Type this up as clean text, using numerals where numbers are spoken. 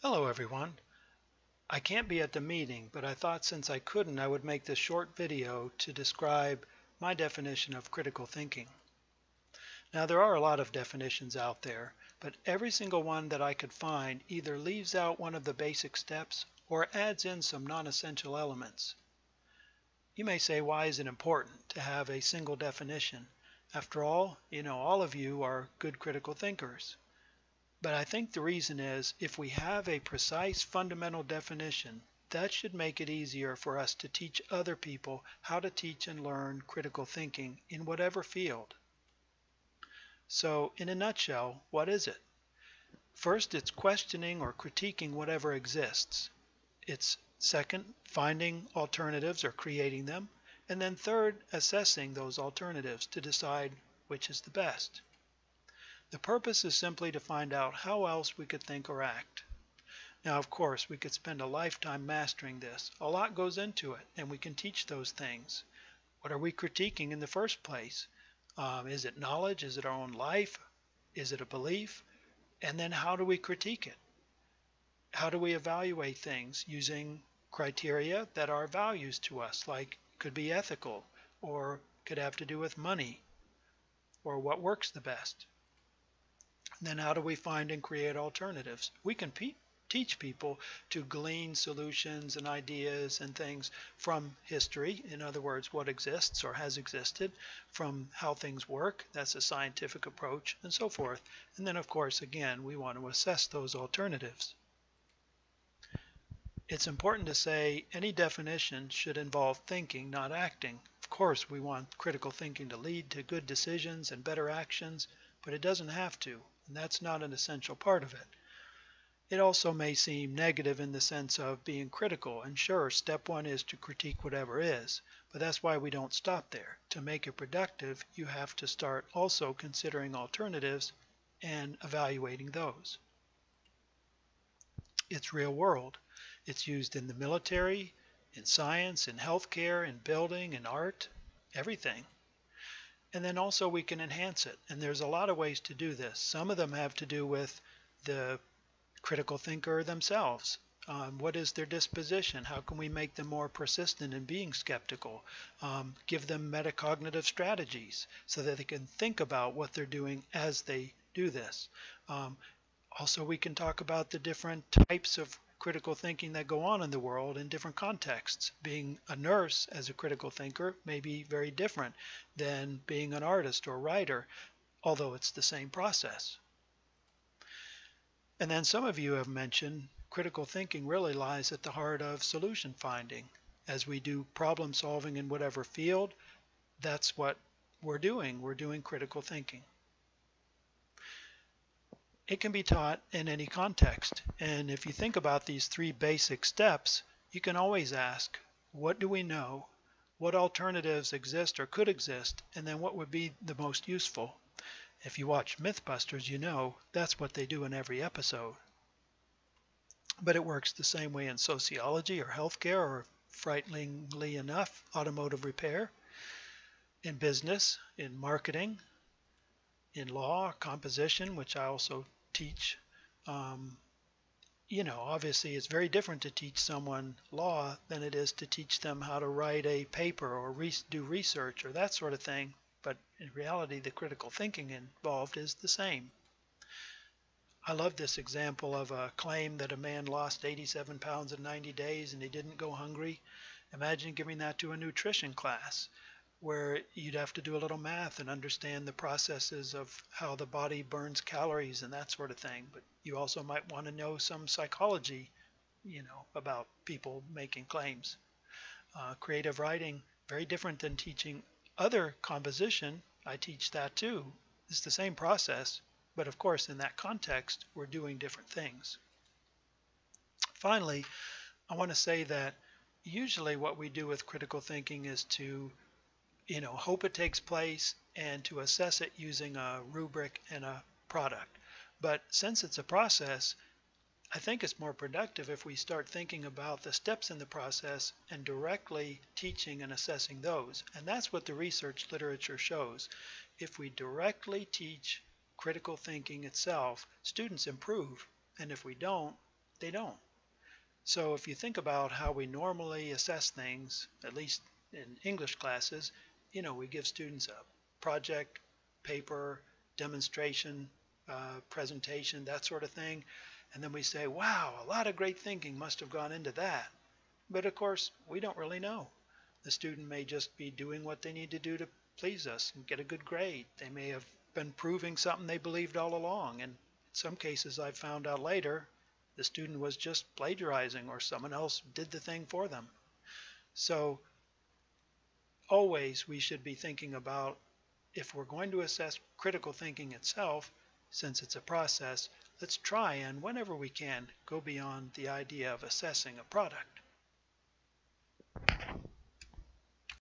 Hello everyone. I can't be at the meeting, but I thought since I couldn't, I would make this short video to describe my definition of critical thinking. Now there are a lot of definitions out there, but every single one that I could find either leaves out one of the basic steps or adds in some non-essential elements. You may say, why is it important to have a single definition? After all, all of you are good critical thinkers. But I think the reason is if we have a precise fundamental definition, that should make it easier for us to teach other people how to teach and learn critical thinking in whatever field. So, in a nutshell, what is it? First, it's questioning or critiquing whatever exists. It's second, finding alternatives or creating them. And then third, assessing those alternatives to decide which is the best. The purpose is simply to find out how else we could think or act. Now, of course, we could spend a lifetime mastering this. A lot goes into it, and we can teach those things. What are we critiquing in the first place? Is it knowledge? Is it our own life? Is it a belief? And then how do we critique it? How do we evaluate things using criteria that are values to us, like could be ethical, or could have to do with money, or what works the best? Then how do we find and create alternatives? We can teach people to glean solutions and ideas and things from history, in other words, what exists or has existed, from how things work, that's a scientific approach, and so forth. And then, of course, again, we want to assess those alternatives. It's important to say any definition should involve thinking, not acting. Of course, we want critical thinking to lead to good decisions and better actions, but it doesn't have to, and that's not an essential part of it. It also may seem negative in the sense of being critical, and sure, step one is to critique whatever is, but that's why we don't stop there. To make it productive, you have to start also considering alternatives and evaluating those. It's real world. It's used in the military, in science, in healthcare, in building, in art, everything. And then also we can enhance it. And there's a lot of ways to do this. Some of them have to do with the critical thinker themselves. What is their disposition? How can we make them more persistent in being skeptical? Give them metacognitive strategies so that they can think about what they're doing as they do this. Also, we can talk about the different types of critical thinking that go on in the world in different contexts. Being a nurse as a critical thinker may be very different than being an artist or writer, although it's the same process. And then some of you have mentioned critical thinking really lies at the heart of solution finding. As we do problem solving in whatever field, that's what we're doing. We're doing critical thinking. It can be taught in any context. And if you think about these three basic steps, you can always ask, what do we know? What alternatives exist or could exist? And then what would be the most useful? If you watch Mythbusters, you know that's what they do in every episode. But it works the same way in sociology or healthcare or, frighteningly enough, automotive repair, in business, in marketing, in law, composition, which I also teach. Obviously it's very different to teach someone law than it is to teach them how to write a paper or do research or that sort of thing. But in reality, the critical thinking involved is the same. I love this example of a claim that a man lost 87 pounds in 90 days and he didn't go hungry. Imagine giving that to a nutrition class, where you'd have to do a little math and understand the processes of how the body burns calories and that sort of thing. But you also might want to know some psychology, about people making claims. Creative writing, very different than teaching other composition. I teach that too. It's the same process, but of course in that context we're doing different things. Finally, I want to say that usually what we do with critical thinking is to hope it takes place and to assess it using a rubric and a product. But since it's a process, I think it's more productive if we start thinking about the steps in the process and directly teaching and assessing those. And that's what the research literature shows. If we directly teach critical thinking itself, students improve. And if we don't, They don't. So if you think about how we normally assess things, at least in English classes, we give students a project, paper, demonstration, presentation, that sort of thing. And then we say, wow, a lot of great thinking must have gone into that. But of course, we don't really know. The student may just be doing what they need to do to please us and get a good grade. They may have been proving something they believed all along. And in some cases, I've found out later, the student was just plagiarizing or someone else did the thing for them. So always we should be thinking about, if we're going to assess critical thinking itself, since it's a process, let's try and whenever we can go beyond the idea of assessing a product.